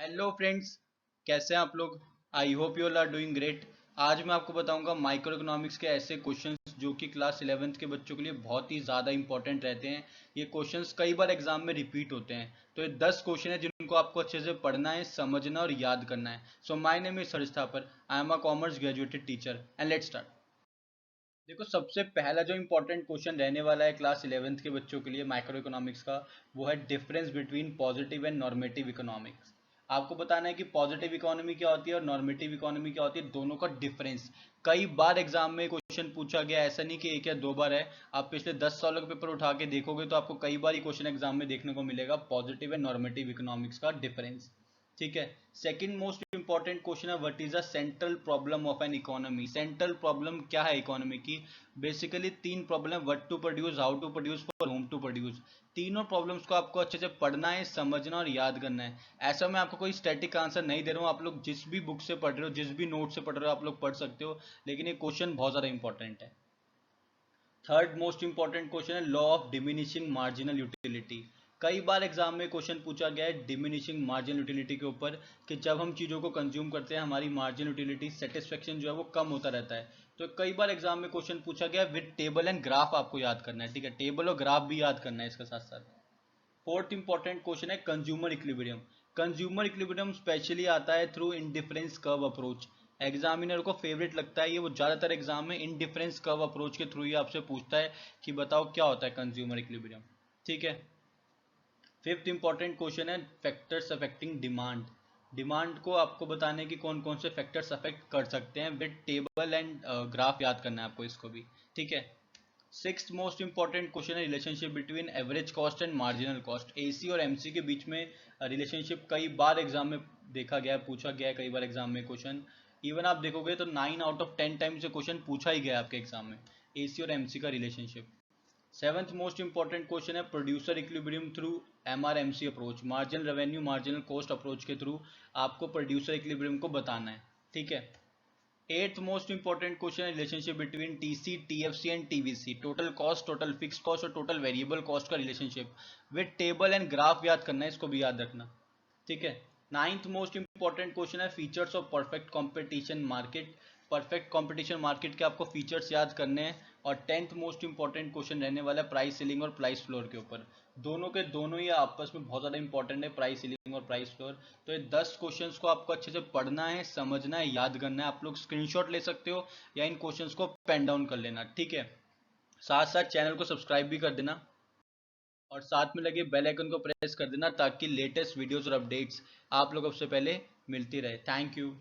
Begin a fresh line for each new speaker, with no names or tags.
Hello friends, कैसे हैं आप लोग। I hope you all are doing great. आज मैं आपको बताऊंगा माइक्रो इकोनॉमिक्स के ऐसे क्वेश्चंस जो कि क्लास 11th के बच्चों के लिए बहुत ही ज़्यादा इंपॉर्टेंट रहते हैं। ये क्वेश्चंस कई बार एग्जाम में रिपीट होते हैं। तो ये 10 क्वेश्चन है जिनको आपको अच्छे से पढ़ना है, समझना और याद करना है। So my name is Harish Thapar. I am a commerce graduated teacher and let's start. देखो, सबसे पहला जो इंपॉर्टेंट क्वेश्चन रहने वाला है क्लास 11th के बच्चों के लिए माइक्रो इकोनॉमिक्स का, वो है difference between positive and normative economics. आपको बताना है कि पॉजिटिव इकोनॉमी क्या होती है और नॉर्मेटिव इकोनॉमी क्या होती है, दोनों का डिफरेंस। कई बार एग्जाम में क्वेश्चन पूछा गया, ऐसा नहीं कि एक या दो बार है। आप पिछले 10 सालों के पेपर उठा के देखोगे तो आपको कई बार ही क्वेश्चन एग्जाम में देखने को मिलेगा पॉजिटिव एंड नॉर्मेटिव इकोनॉमिक्स का डिफरेंस। ठीक है। सेकंड मोस्ट इंपॉर्टेंट क्वेश्चन है, what is the central problem of an economy. Central problem क्या है इकोनॉमी की। बेसिकली तीन problem, what to produce, how to produce, for whom to produce. तीनों problems को आपको अच्छे से पढ़ना है, समझना और याद करना है। ऐसा मैं आपको कोई स्टैटिक आंसर नहीं दे रहा हूँ। आप लोग जिस भी बुक से पढ़ रहे हो, जिस भी नोट से पढ़ रहे हो, आप लोग पढ़ सकते हो। लेकिन ये क्वेश्चन बहुत ज़्यादा इंपॉर्टेंट है। थर्ड मोस्ट इंपॉर्टेंट क्वेश्चन है law of diminishing marginal utility. कई बार एग्जाम में क्वेश्चन पूछा गया है डिमिनिशिंग मार्जिनल यूटिलिटी के ऊपर, कि जब हम चीज़ों को कंज्यूम करते हैं हमारी मार्जिनल यूटिलिटी सेटिस्फेक्शन जो है वो कम होता रहता है। तो कई बार एग्जाम में क्वेश्चन पूछा गया विद टेबल एंड ग्राफ, आपको याद करना है। ठीक है, टेबल और ग्राफ भी याद करना है इसके साथ साथ। फोर्थ इंपॉर्टेंट क्वेश्चन है consumer equilibrium. Consumer equilibrium specially आता है through indifference curve approach. Examiner को फेवरेट लगता है ये, वो ज़्यादातर एग्जाम में इंडिफरेंस कर्व अप्रोच के थ्रू ही आपसे पूछता है कि बताओ क्या होता है कंज्यूमर इक्विलिब्रियम। ठीक है। फिफ्थ इंपॉर्टेंट क्वेश्चन है फैक्टर्स अफेक्टिंग डिमांड। डिमांड को आपको बताने की कौन कौन से फैक्टर्स अफेक्ट कर सकते हैं, विद टेबल एंड ग्राफ याद करना है आपको इसको भी। ठीक है। सिक्स्थ मोस्ट इंपॉर्टेंट क्वेश्चन है relationship between average cost and marginal cost. AC और एमसी के बीच में रिलेशनशिप कई बार एग्जाम में देखा गया है, पूछा गया है कई बार एग्जाम में क्वेश्चन। इवन आप देखोगे तो 9 आउट ऑफ 10 टाइम्स से क्वेश्चन पूछा ही गया है आपके एग्जाम में, एसी और एमसी का relationship. Seventh most important question है producer equilibrium through MRMC approach. Marginal revenue marginal cost approach के थ्रू आपको प्रोड्यूसर इक्विलिब्रियम को बताना है। ठीक है। एट्थ मोस्ट इंपॉर्टेंट क्वेश्चन है relationship between TC TFC and TVC. Total cost, total fix cost और टोटल वेरिएबल कॉस्ट का relationship, with table and graph याद करना है, इसको भी याद रखना। ठीक है। नाइन्थ मोस्ट इंपॉर्टेंट क्वेश्चन है features of perfect competition market. Perfect competition market के आपको फीचर्स याद करने हैं। और टेंथ मोस्ट इंपॉर्टेंट क्वेश्चन रहने वाला है प्राइस सीलिंग और प्राइस फ्लोर के ऊपर। दोनों के दोनों ही आपस में बहुत ज़्यादा इंपॉर्टेंट है, प्राइस सीलिंग और प्राइस फ्लोर। तो ये 10 क्वेश्चंस को आपको अच्छे से पढ़ना है, समझना है, याद करना है। आप लोग स्क्रीनशॉट ले सकते हो या इन क्वेश्चंस को पेन डाउन कर लेना। ठीक है। साथ साथ चैनल को सब्सक्राइब भी कर देना और साथ में लगे बेल आइकन को प्रेस कर देना ताकि लेटेस्ट वीडियोस और अपडेट्स आप लोगों से पहले मिलती रहे। Thank you.